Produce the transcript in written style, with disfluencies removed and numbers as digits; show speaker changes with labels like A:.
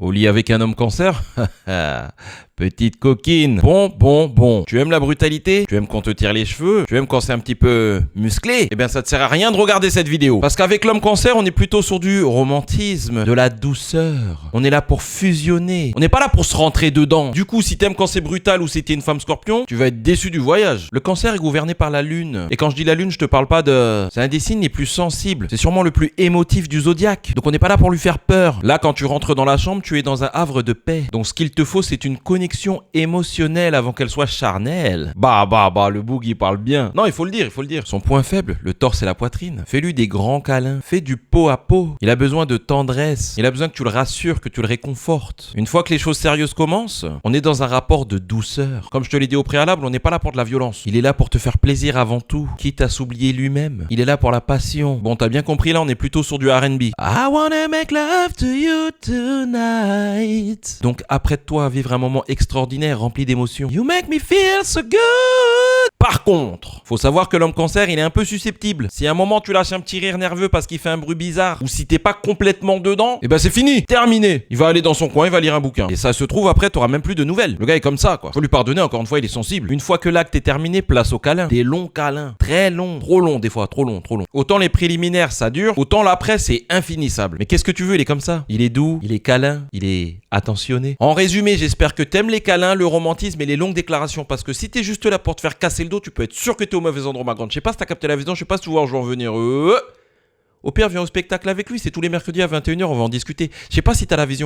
A: Au lit avec un homme cancer? Petite coquine. Bon. Tu aimes la brutalité? Tu aimes qu'on te tire les cheveux? Tu aimes quand c'est un petit peu musclé? Eh bien, ça te sert à rien de regarder cette vidéo. Parce qu'avec l'homme cancer, on est plutôt sur du romantisme, de la douceur. On est là pour fusionner. On n'est pas là pour se rentrer dedans. Du coup, si t'aimes quand c'est brutal ou si t'es une femme scorpion, tu vas être déçu du voyage. Le cancer est gouverné par la lune. Et quand je dis la lune, je te parle pas de... C'est un des signes les plus sensibles. C'est sûrement le plus émotif du zodiaque. Donc on n'est pas là pour lui faire peur. Là, quand tu rentres dans la chambre, tu es dans un havre de paix. Donc ce qu'il te faut, c'est une connexion émotionnelle avant qu'elle soit charnelle. Le boug il parle bien. Non, il faut le dire. Son point faible, le torse et la poitrine. Fais-lui des grands câlins. Fais du pot à pot. Il a besoin de tendresse. Il a besoin que tu le rassures, que tu le réconfortes. Une fois que les choses sérieuses commencent, on est dans un rapport de douceur. Comme je te l'ai dit au préalable, on n'est pas là pour de la violence. Il est là pour te faire plaisir avant tout, quitte à s'oublier lui-même. Il est là pour la passion. Bon, t'as bien compris, là, on est plutôt sur du R&B. I wanna make love to you tonight. Donc, apprête-toi à vivre un moment extraordinaire, rempli d'émotions. You make me feel so good. Par contre, faut savoir que l'homme cancer, il est un peu susceptible. Si à un moment tu lâches un petit rire nerveux parce qu'il fait un bruit bizarre, ou si t'es pas complètement dedans, eh ben c'est fini, terminé. Il va aller dans son coin, il va lire un bouquin. Et ça se trouve, après, t'auras même plus de nouvelles. Le gars est comme ça, quoi. Faut lui pardonner, encore une fois, il est sensible. Une fois que l'acte est terminé, place au câlin. Des longs câlins, très longs, trop longs des fois, trop longs. Autant les préliminaires, ça dure, autant l'après, c'est infinissable. Mais qu'est-ce que tu veux, il est comme ça. Il est doux, il est câlin, il est attentionné. En résumé, j'espère que t'aimes les câlins, le romantisme et les longues déclarations, parce que si t'es juste là pour te faire casser le dos, tu peux être sûr que t'es au mauvais endroit, ma grande. Je sais pas si t'as capté la vision, je sais pas si tu vois où je veux en venir. Au pire, viens au spectacle avec lui, c'est tous les mercredis à 21h, on va en discuter. Je sais pas si t'as la vision.